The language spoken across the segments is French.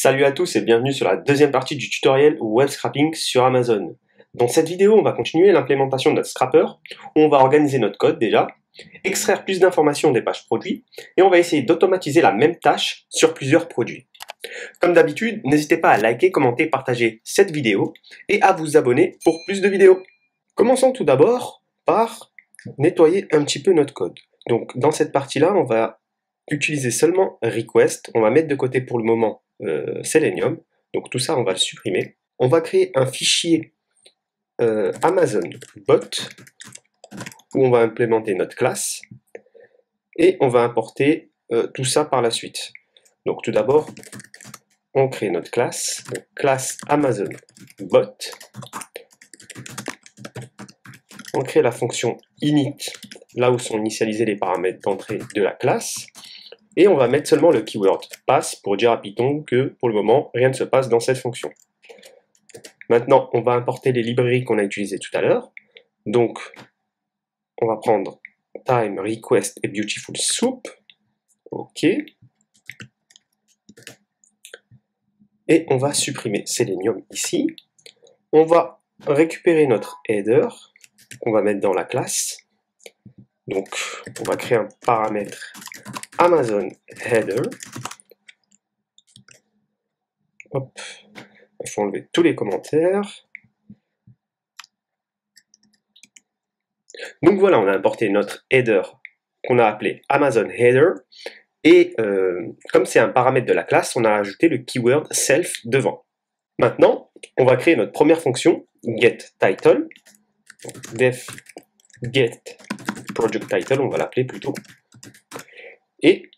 Salut à tous et bienvenue sur la deuxième partie du tutoriel web scrapping sur Amazon. Dans cette vidéo, on va continuer l'implémentation de notre scrapper, où on va organiser notre code déjà, extraire plus d'informations des pages produits, et on va essayer d'automatiser la même tâche sur plusieurs produits. Comme d'habitude, n'hésitez pas à liker, commenter, partager cette vidéo, et à vous abonner pour plus de vidéos. Commençons tout d'abord par nettoyer un petit peu notre code. Donc dans cette partie-là, on va utiliser seulement request, on va mettre de côté pour le moment Selenium, donc tout ça on va le supprimer. On va créer un fichier Amazon bot où on va implémenter notre classe et on va importer tout ça par la suite. Donc tout d'abord on crée notre classe, donc classe Amazon bot. On crée la fonction init là où sont initialisés les paramètres d'entrée de la classe. Et on va mettre seulement le keyword pass pour dire à Python que pour le moment rien ne se passe dans cette fonction. Maintenant on va importer les librairies qu'on a utilisées tout à l'heure. Donc on va prendre time, request et beautiful soup. OK. Et on va supprimer Selenium ici. On va récupérer notre header qu'on va mettre dans la classe. Donc on va créer un paramètre Amazon header. Hop. Il faut enlever tous les commentaires. Donc voilà, on a importé notre header qu'on a appelé Amazon header. Et comme c'est un paramètre de la classe, on a ajouté le keyword self devant. Maintenant, on va créer notre première fonction, getTitle. Def getProjectTitle, on va l'appeler plutôt. Et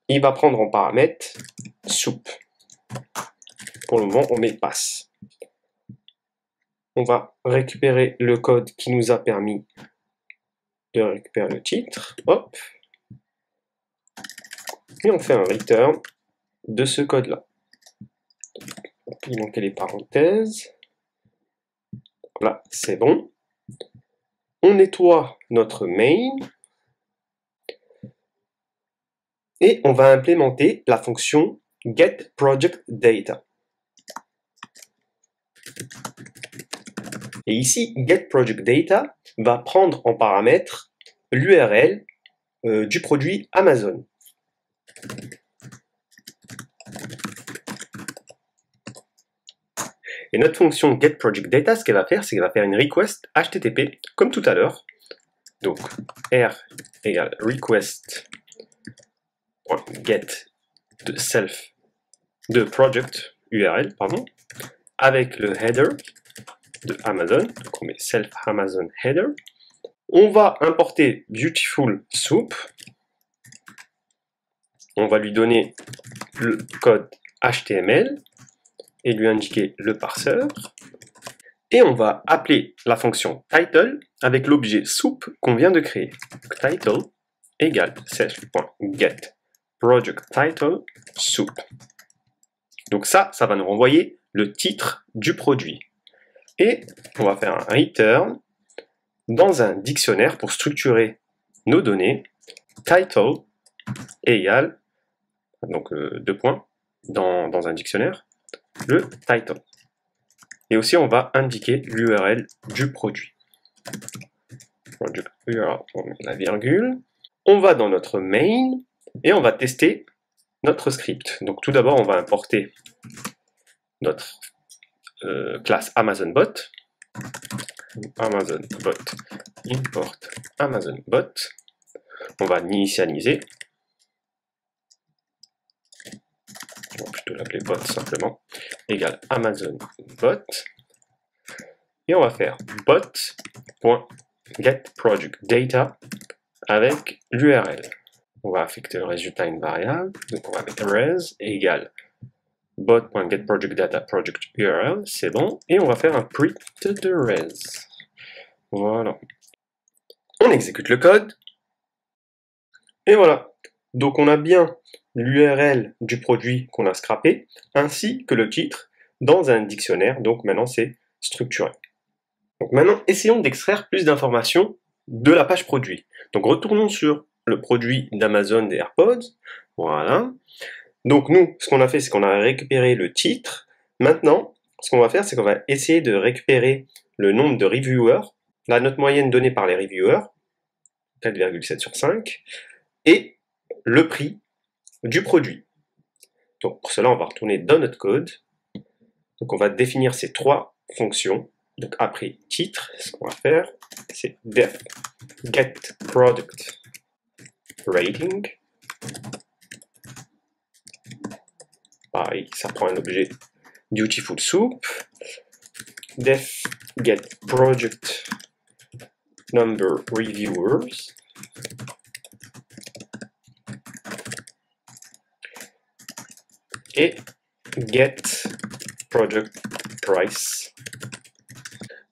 il va prendre en paramètre soup. Pour le moment, on met pass. On va récupérer le code qui nous a permis de récupérer le titre. Hop. Et on fait un return de ce code-là. Il manquait les parenthèses. Là, c'est bon. On nettoie notre main. Et on va implémenter la fonction getProjectData. Et ici, getProjectData va prendre en paramètre l'URL du produit Amazon. Et notre fonction getProjectData, ce qu'elle va faire, c'est qu'elle va faire une request HTTP, comme tout à l'heure. Donc, R égale request.get de self de project URL, pardon, avec le header de Amazon. Donc on met self Amazon header. On va importer beautiful soup. On va lui donner le code HTML et lui indiquer le parseur. Et on va appeler la fonction title avec l'objet soup qu'on vient de créer. Donc, title égale self.getProjectTitle soup. Donc ça va nous renvoyer le titre du produit. Et on va faire un return dans un dictionnaire pour structurer nos données. Title égale, donc deux points, dans un dictionnaire, le title. Et aussi on va indiquer l'URL du produit. Product URL, on met la virgule. On va dans notre main et on va tester notre script. Donc tout d'abord on va importer notre classe Amazon bot. Amazon bot import Amazon bot. On va initialiser. On va plutôt l'appeler bot simplement. Égale Amazon bot. Et on va faire bot.getProjectData avec l'URL. On va affecter le résultat à une variable. Donc on va mettre res égale bot.getProjectData project URL, c'est bon. Et on va faire un print de res. Voilà. On exécute le code. Et voilà. Donc on a bien l'URL du produit qu'on a scrappé, ainsi que le titre dans un dictionnaire. Donc maintenant c'est structuré. Donc maintenant essayons d'extraire plus d'informations de la page produit. Donc retournons sur le produit d'Amazon des AirPods. Voilà. Donc nous, ce qu'on a fait, c'est qu'on a récupéré le titre. Maintenant, ce qu'on va faire, c'est qu'on va essayer de récupérer le nombre de reviewers, la note moyenne donnée par les reviewers, 4,7 sur 5, et le prix du produit. Donc pour cela, on va retourner dans notre code. Donc on va définir ces trois fonctions. Donc après titre, ce qu'on va faire, c'est def get product rating. Pareil, ça prend un objet Beautiful Soup. Def get project number reviewers. Et get project price.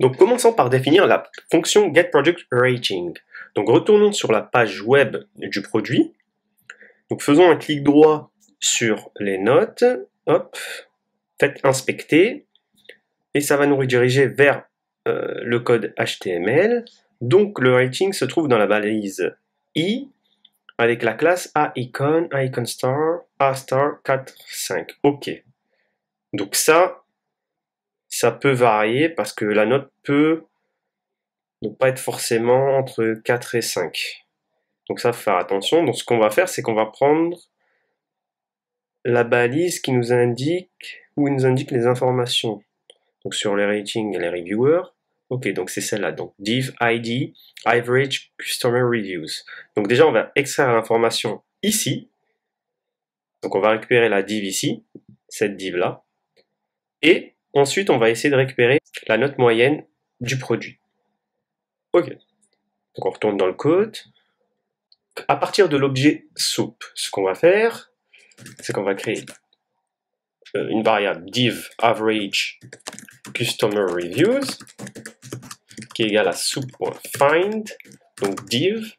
Donc commençons par définir la fonction getProjectRating. Donc retournons sur la page web du produit. Donc faisons un clic droit sur les notes. Hop, faites inspecter. Et ça va nous rediriger vers le code HTML. Donc le rating se trouve dans la balise i avec la classe aIcon, aIconStar, aStar 4, 5. OK. Donc ça peut varier parce que la note peut ne pas être forcément entre 4 et 5. Donc ça, faut faire attention. Donc ce qu'on va faire, c'est qu'on va prendre la balise qui nous indique, où il nous indique les informations. Donc sur les ratings et les reviewers. Ok, donc c'est celle-là. Donc div ID average customer reviews. Donc déjà, on va extraire l'information ici. Donc on va récupérer la div ici, cette div-là. Et ensuite, on va essayer de récupérer la note moyenne du produit. Ok. Donc on retourne dans le code. À partir de l'objet soup, ce qu'on va faire, c'est qu'on va créer une variable div average customer reviews qui est égale à soup.find, donc div,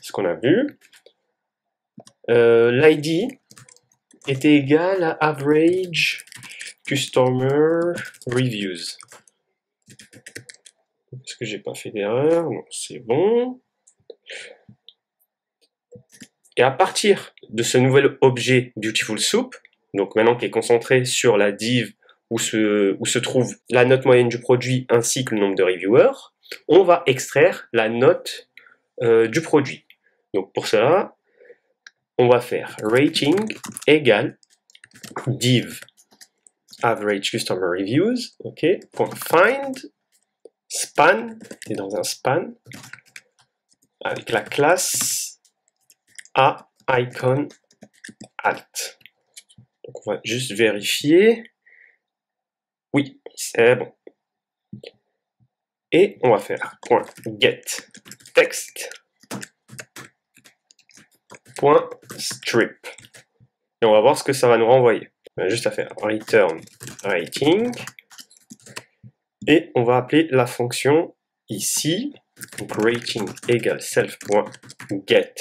ce qu'on a vu. L'id était égal à average customer reviews. Est-ce que j'ai pas fait d'erreur? Non, c'est bon. Et à partir de ce nouvel objet Beautiful Soup, donc maintenant qui est concentré sur la div où se trouve la note moyenne du produit ainsi que le nombre de reviewers, on va extraire la note du produit. Donc pour cela, on va faire rating égale div average customer reviews, ok, .find span, et dans un span, avec la classe aIcon alt. Donc on va juste vérifier. Oui, c'est bon. Et on va faire .get text .strip. Et on va voir ce que ça va nous renvoyer. On a juste à faire return rating. Et on va appeler la fonction ici, donc rating égale self.get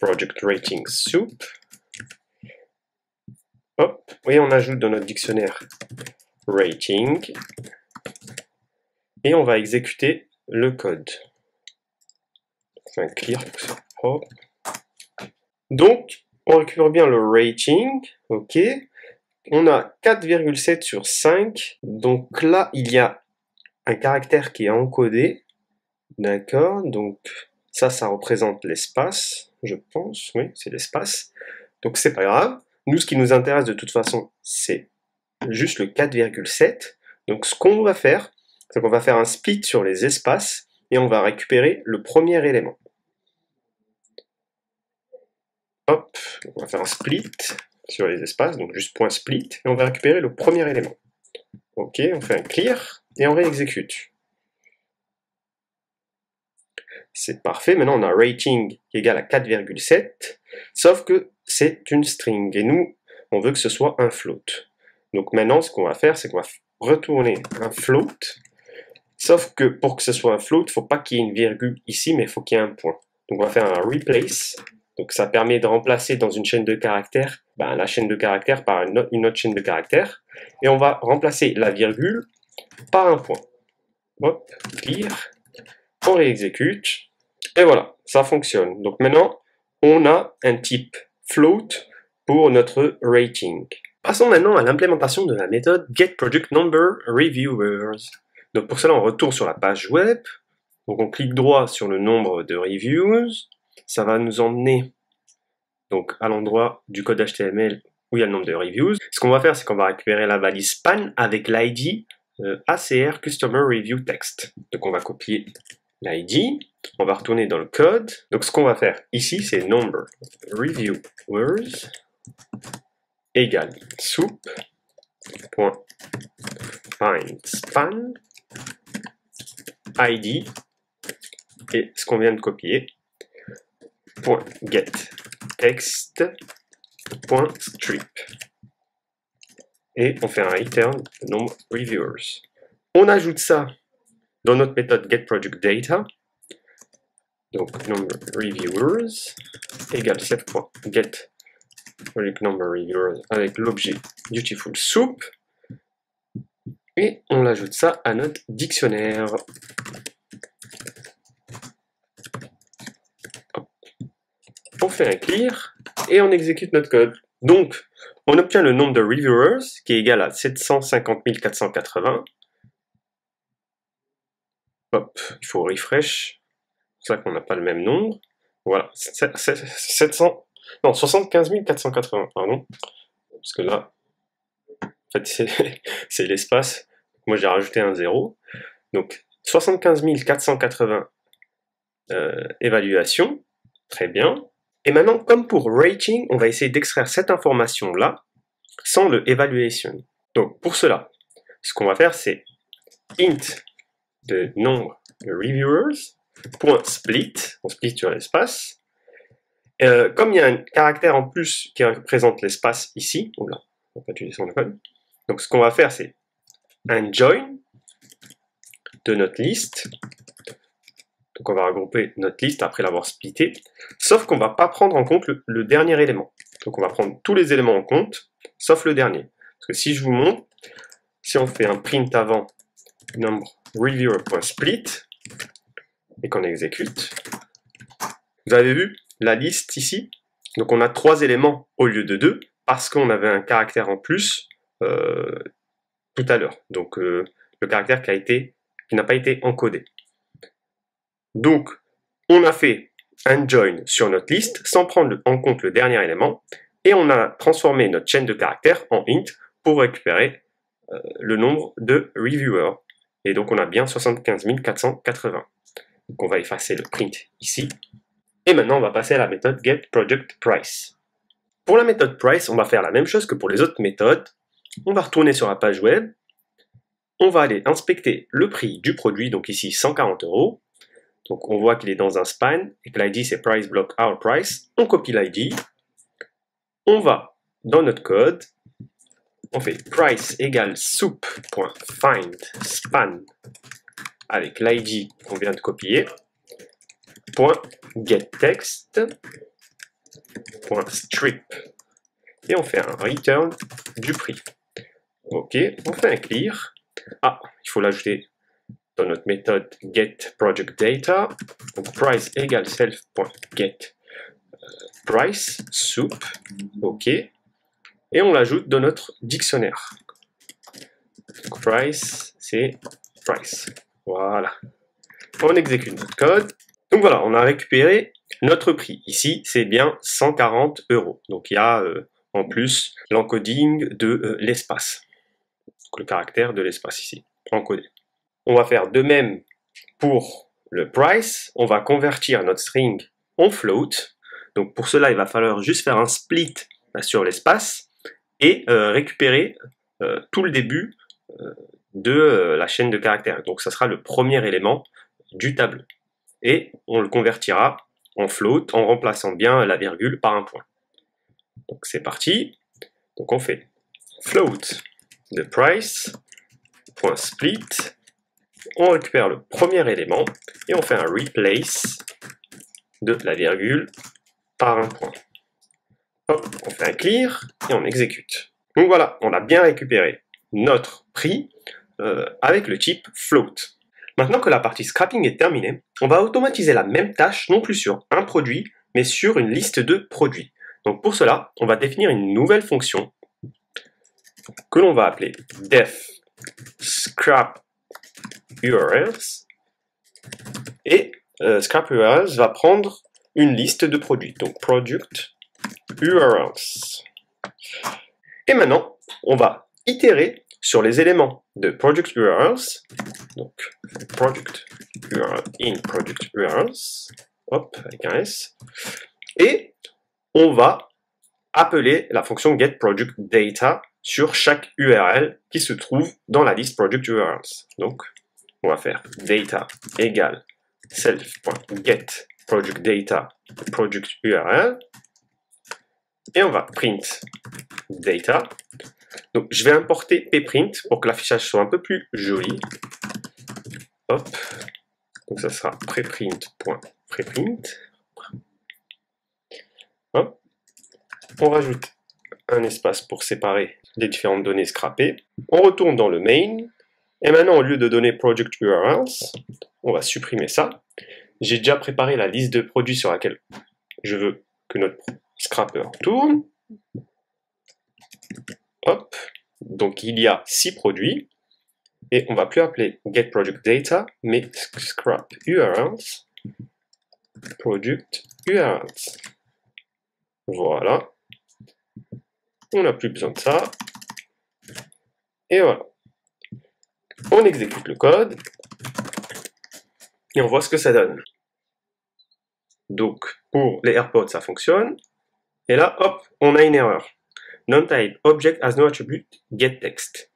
project rating soup. Hop, et on ajoute dans notre dictionnaire rating. Et on va exécuter le code. On fait un clear pour que ce soit propre. Donc, on récupère bien le rating, ok. On a 4,7 sur 5. Donc là, il y a un caractère qui est encodé. D'accord, donc ça représente l'espace, je pense. Oui, c'est l'espace. Donc c'est pas grave. Nous, ce qui nous intéresse de toute façon, c'est juste le 4,7. Donc ce qu'on va faire, c'est qu'on va faire un split sur les espaces et on va récupérer le premier élément. Hop, on va faire un split sur les espaces, donc juste point split, et on va récupérer le premier élément. Ok, on fait un clear et on réexécute. C'est parfait, maintenant on a rating qui est égal à 4,7, sauf que c'est une string, et nous, on veut que ce soit un float. Donc maintenant, ce qu'on va faire, c'est qu'on va retourner un float, sauf que pour que ce soit un float, il ne faut pas qu'il y ait une virgule ici, mais il faut qu'il y ait un point. Donc on va faire un replace, donc ça permet de remplacer dans une chaîne de caractères, la chaîne de caractères par une autre chaîne de caractères, et on va remplacer la virgule par un point. Hop, clear. On réexécute, et voilà, ça fonctionne. Donc maintenant, on a un type float pour notre rating. Passons maintenant à l'implémentation de la méthode getProductNumberReviewers. Donc pour cela, on retourne sur la page web. Donc on clique droit sur le nombre de reviews. Ça va nous emmener donc à l'endroit du code HTML où il y a le nombre de reviews. Ce qu'on va faire, c'est qu'on va récupérer la valise span avec l'ID ACR Customer Review Text. Donc on va copier l'ID, on va retourner dans le code. Donc ce qu'on va faire ici, c'est number reviewers égale soup.findspan ID et ce qu'on vient de copier .getText.strip et on fait un return de nombre reviewers. On ajoute ça dans notre méthode getProductData. Donc number reviewers égale cette fois getProductNumberReviewers avec l'objet beautiful soup et on ajoute ça à notre dictionnaire. On fait un clear et on exécute notre code. Donc, on obtient le nombre de reviewers qui est égal à 750 480. Hop, il faut refresh. C'est ça qu'on n'a pas le même nombre. Voilà, 75 480, pardon. Parce que là, en fait, c'est l'espace. Moi, j'ai rajouté un 0. Donc, 75 480 évaluations. Très bien. Et maintenant, comme pour rating, on va essayer d'extraire cette information-là sans le evaluation. Donc, pour cela, ce qu'on va faire, c'est int de nombre de reviewers, .split, on split sur l'espace. Comme il y a un caractère en plus qui représente l'espace ici, on va pas utiliser son code. Donc, ce qu'on va faire, c'est un join de notre liste. Donc on va regrouper notre liste après l'avoir splitté, sauf qu'on ne va pas prendre en compte le dernier élément. Donc on va prendre tous les éléments en compte, sauf le dernier. Parce que si je vous montre, si on fait un print avant number reviewer.split et qu'on exécute, vous avez vu la liste ici. Donc on a 3 éléments au lieu de 2 parce qu'on avait un caractère en plus tout à l'heure. Donc le caractère qui n'a pas été encodé. Donc, on a fait un join sur notre liste sans prendre en compte le dernier élément et on a transformé notre chaîne de caractères en int pour récupérer le nombre de reviewers. Et donc, on a bien 75 480. Donc, on va effacer le print ici. Et maintenant, on va passer à la méthode getProductPrice. Pour la méthode price, on va faire la même chose que pour les autres méthodes. On va retourner sur la page web. On va aller inspecter le prix du produit, donc ici 140 €. Donc on voit qu'il est dans un span et que l'ID c'est price block our price. On copie l'ID. On va dans notre code. On fait price égale soup.findspan avec l'ID qu'on vient de copier. .getText.strip et on fait un return du prix. Ok, on fait un clear. Ah, il faut l'ajouter dans notre méthode getProductData, donc price égale self.getPrice soup, ok, et on l'ajoute dans notre dictionnaire. Donc price, c'est price. Voilà. On exécute notre code. Donc voilà, on a récupéré notre prix. Ici, c'est bien 140 €. Donc il y a en plus l'encoding de l'espace. Le caractère de l'espace ici, encodé. On va faire de même pour le price. On va convertir notre string en float. Donc pour cela, il va falloir juste faire un split sur l'espace et récupérer tout le début de la chaîne de caractères. Donc ça sera le premier élément du tableau. Et on le convertira en float en remplaçant bien la virgule par un point. Donc c'est parti. Donc on fait float de price.split. On récupère le premier élément et on fait un replace de la virgule par un point. Hop, on fait un clear et on exécute. Donc voilà, on a bien récupéré notre prix avec le type float. Maintenant que la partie scrapping est terminée, on va automatiser la même tâche non plus sur un produit, mais sur une liste de produits. Donc pour cela, on va définir une nouvelle fonction que l'on va appeler def scrap URLs. Et scrap URLs va prendre une liste de produits. Donc product URLs. Et maintenant, on va itérer sur les éléments de product URLs. Donc product URL in product URLs. Hop, avec un S. Et on va appeler la fonction getProductData sur chaque URL qui se trouve dans la liste product URLs. Donc, on va faire data égale self.getProductData product URL et on va print data. Donc, je vais importer pprint pour que l'affichage soit un peu plus joli. Hop. Donc, ça sera preprint.preprint. Hop. On rajoute un espace pour séparer les différentes données scrappées. On retourne dans le main. Et maintenant, au lieu de donner product URLs, on va supprimer ça. J'ai déjà préparé la liste de produits sur laquelle je veux que notre scrapper tourne. Hop. Donc, il y a 6 produits. Et on va plus appeler getProductData, mais scrap URLs, product URLs. Voilà. On n'a plus besoin de ça. Et voilà. On exécute le code. Et on voit ce que ça donne. Donc, pour les AirPods, ça fonctionne. Et là, hop, on a une erreur. Non-type object has no attribute getText.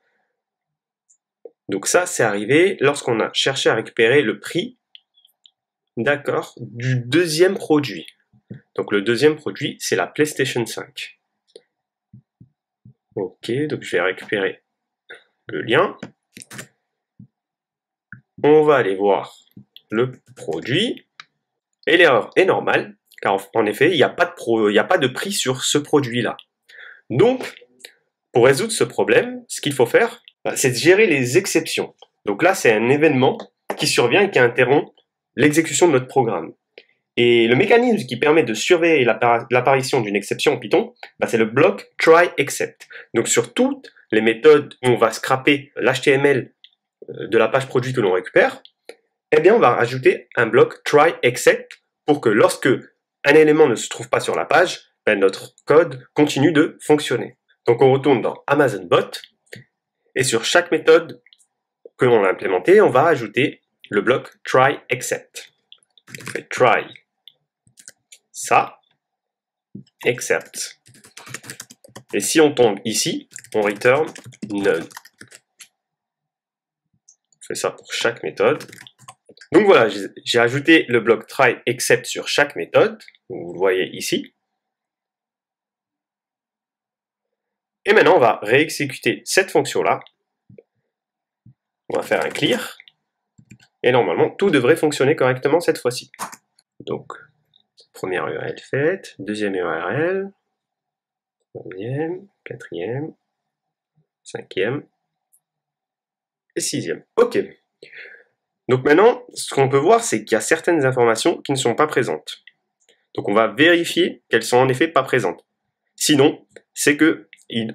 Donc ça, c'est arrivé lorsqu'on a cherché à récupérer le prix, d'accord, du deuxième produit. Donc le deuxième produit, c'est la PlayStation 5. Ok, donc je vais récupérer le lien. On va aller voir le produit. Et l'erreur est normale, car en effet, il n'y a pas de prix sur ce produit-là. Donc, pour résoudre ce problème, ce qu'il faut faire, c'est de gérer les exceptions. Donc là, c'est un événement qui survient et qui interrompt l'exécution de notre programme. Et le mécanisme qui permet de surveiller l'apparition d'une exception en Python, c'est le bloc try-except. Donc sur toutes les méthodes où on va scraper l'HTML de la page produit que l'on récupère, eh bien on va rajouter un bloc try-except pour que lorsque un élément ne se trouve pas sur la page, notre code continue de fonctionner. Donc on retourne dans Amazon Bot, et sur chaque méthode que l'on a implémentée, on va ajouter le bloc try-except. On fait try ça, except. Et si on tombe ici, on return none. On fait ça pour chaque méthode. Donc voilà, j'ai ajouté le bloc try except sur chaque méthode, vous le voyez ici. Et maintenant, on va réexécuter cette fonction-là. On va faire un clear. Et normalement, tout devrait fonctionner correctement cette fois-ci. Donc, première URL faite, deuxième URL, troisième, quatrième, cinquième et sixième. Ok. Donc maintenant, ce qu'on peut voir, c'est qu'il y a certaines informations qui ne sont pas présentes. Donc on va vérifier qu'elles sont en effet pas présentes. Sinon, c'est que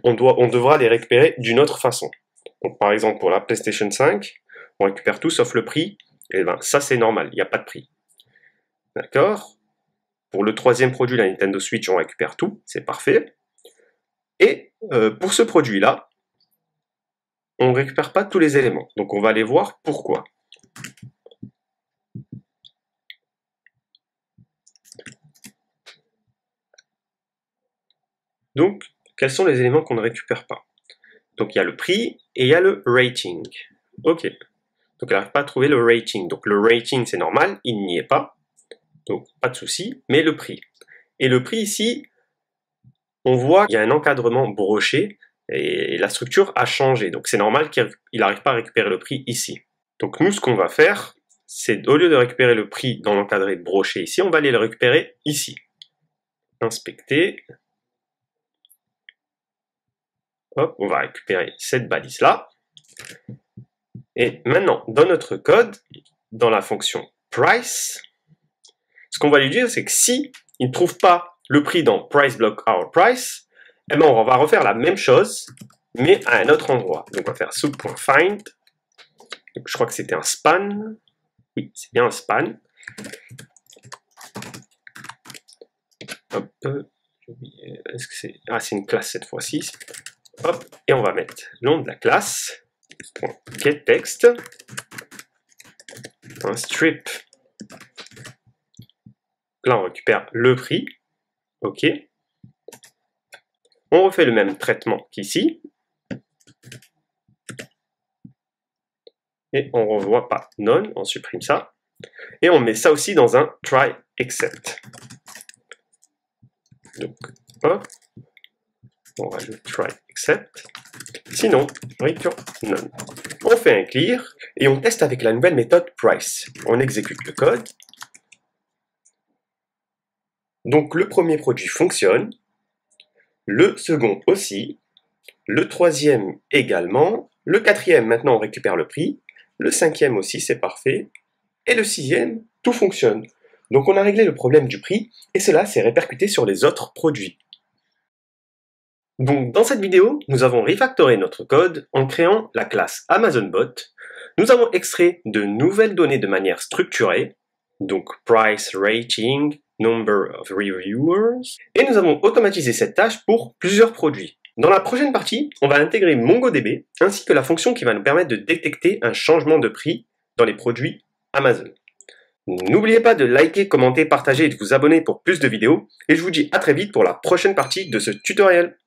on devra les récupérer d'une autre façon. Donc par exemple, pour la PlayStation 5, on récupère tout sauf le prix. Et bien ça c'est normal, il n'y a pas de prix. D'accord? Pour le troisième produit, la Nintendo Switch, on récupère tout, c'est parfait. Et pour ce produit-là, on ne récupère pas tous les éléments. Donc on va aller voir pourquoi. Donc, quels sont les éléments qu'on ne récupère pas? Donc il y a le prix et il y a le rating. Ok. Donc elle n'arrive pas à trouver le rating. Donc le rating c'est normal, il n'y est pas. Donc pas de souci, mais le prix. Et le prix ici, on voit qu'il y a un encadrement broché et la structure a changé. Donc c'est normal qu'il n'arrive pas à récupérer le prix ici. Donc nous ce qu'on va faire, c'est au lieu de récupérer le prix dans l'encadré broché ici, on va aller le récupérer ici. Inspecter. Hop, on va récupérer cette balise-là. Et maintenant, dans notre code, dans la fonction price, ce qu'on va lui dire, c'est que si il ne trouve pas le prix dans price block hour price, eh ben on va refaire la même chose, mais à un autre endroit. Donc on va faire soup.find. Je crois que c'était un span. Oui, c'est bien un span. Hop. Est-ce que c'est... Ah, c'est une classe cette fois-ci. Hop. Et on va mettre le nom de la classe. GetText. Un strip. Là, on récupère le prix. OK. On refait le même traitement qu'ici. Et on ne revoit pas none, on supprime ça. Et on met ça aussi dans un try except. Donc, hop, on rajoute try except. Sinon, return none. On fait un clear et on teste avec la nouvelle méthode price. On exécute le code. Donc le premier produit fonctionne, le second aussi, le troisième également, le quatrième maintenant on récupère le prix, le cinquième aussi c'est parfait, et le sixième tout fonctionne. Donc on a réglé le problème du prix et cela s'est répercuté sur les autres produits. Donc dans cette vidéo, nous avons refactoré notre code en créant la classe AmazonBot. Nous avons extrait de nouvelles données de manière structurée, donc price, rating, number of reviewers, et nous avons automatisé cette tâche pour plusieurs produits. Dans la prochaine partie, on va intégrer MongoDB ainsi que la fonction qui va nous permettre de détecter un changement de prix dans les produits Amazon. N'oubliez pas de liker, commenter, partager et de vous abonner pour plus de vidéos, et je vous dis à très vite pour la prochaine partie de ce tutoriel.